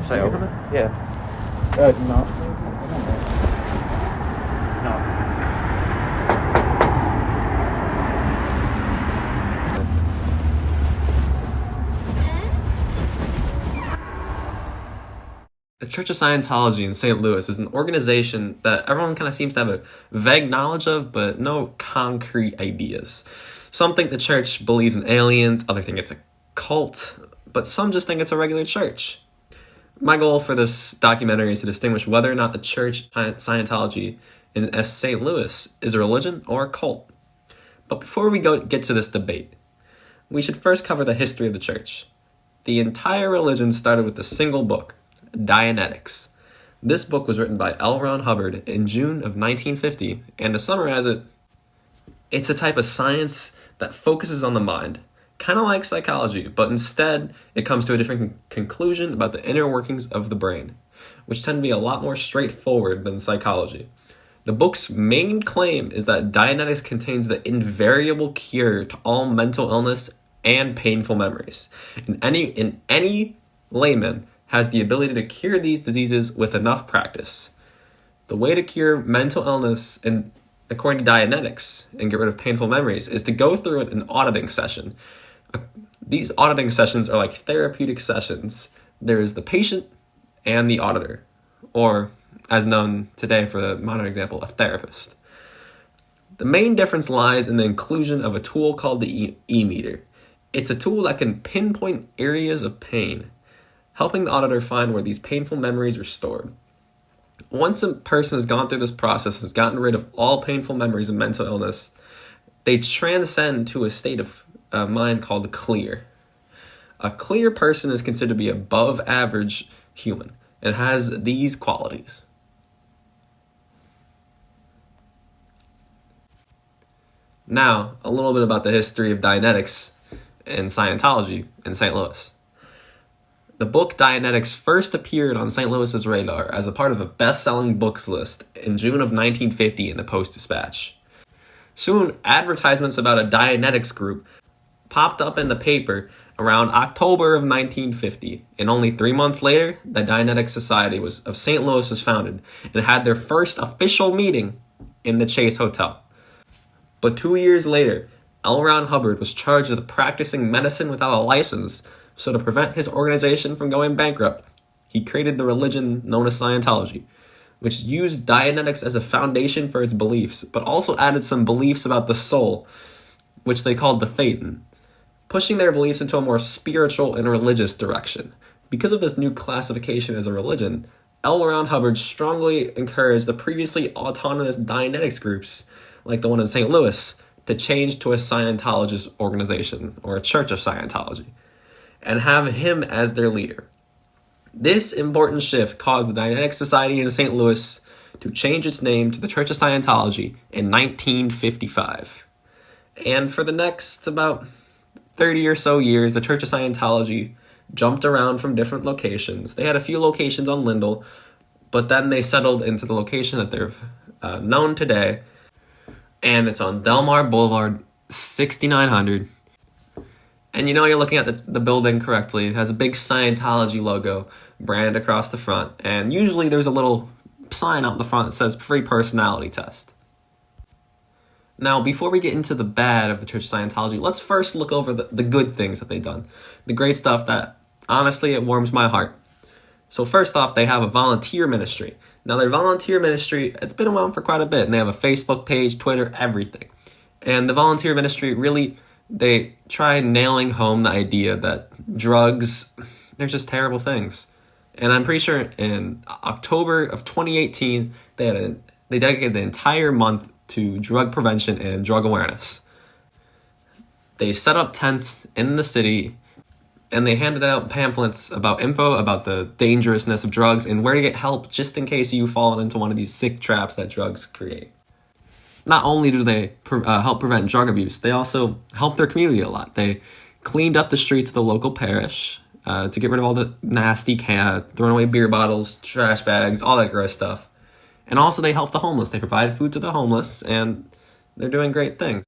Should I open it? Yeah. No. No. The Church of Scientology in St. Louis is an organization that everyone kind of seems to have a vague knowledge of, but no concrete ideas. Some think the church believes in aliens, others think it's a cult, but some just think it's a regular church. My goal for this documentary is to distinguish whether or not the Church Scientology in St. Louis is a religion or a cult. But before we get to this debate, we should first cover the history of the church. The entire religion started with a single book, Dianetics. This book was written by L. Ron Hubbard in June of 1950, and to summarize it, it's a type of science that focuses on the mind, kind of like psychology, but instead it comes to a different conclusion about the inner workings of the brain, which tend to be a lot more straightforward than psychology. The book's main claim is that Dianetics contains the invariable cure to all mental illness and painful memories. And any layman has the ability to cure these diseases with enough practice. The way to cure mental illness, and according to Dianetics, and get rid of painful memories, is to go through an auditing session. These auditing sessions are like therapeutic sessions. There is the patient and the auditor, or as known today for the modern example, a therapist. The main difference lies in the inclusion of a tool called the E-meter. It's a tool that can pinpoint areas of pain, helping the auditor find where these painful memories are stored. Once a person has gone through this process, has gotten rid of all painful memories of mental illness, they transcend to a state of mind called clear. A clear person is considered to be above average human and has these qualities. Now, a little bit about the history of Dianetics and Scientology in St. Louis. The book Dianetics first appeared on St. Louis's radar as a part of a best-selling books list in June of 1950 in the Post-Dispatch. Soon, advertisements about a Dianetics group popped up in the paper around October of 1950, and only 3 months later, the Dianetics Society of St. Louis was founded and had their first official meeting in the Chase Hotel. But 2 years later, L. Ron Hubbard was charged with practicing medicine without a license. So to prevent his organization from going bankrupt, he created the religion known as Scientology, which used Dianetics as a foundation for its beliefs, but also added some beliefs about the soul, which they called the Thetan, pushing their beliefs into a more spiritual and religious direction. Because of this new classification as a religion, L. Ron Hubbard strongly encouraged the previously autonomous Dianetics groups, like the one in St. Louis, to change to a Scientologist organization, or a Church of Scientology, and have him as their leader. This important shift caused the Dianetics Society in St. Louis to change its name to the Church of Scientology in 1955. And for the next about 30 or so years, the Church of Scientology jumped around from different locations. They had a few locations on Lindell, but then they settled into the location that they're known today, and it's on Delmar Boulevard, 6900. And you know you're looking at the building correctly. It has a big Scientology logo branded across the front. And usually there's a little sign out the front that says free personality test. Now, before we get into the bad of the Church of Scientology, let's first look over the good things that they've done. The great stuff that, honestly, it warms my heart. So first off, they have a volunteer ministry. Now, their volunteer ministry, it's been around for quite a bit. And they have a Facebook page, Twitter, everything. And the volunteer ministry really, they try nailing home the idea that drugs, they're just terrible things. And I'm pretty sure in October of 2018, they dedicated the entire month to drug prevention and drug awareness. They set up tents in the city, and they handed out pamphlets about info about the dangerousness of drugs and where to get help just in case you've fallen into one of these sick traps that drugs create. Not only do they help prevent drug abuse, they also help their community a lot. They cleaned up the streets of the local parish to get rid of all the nasty throwing away beer bottles, trash bags, all that gross stuff. And also they help the homeless. They provide food to the homeless, and they're doing great things.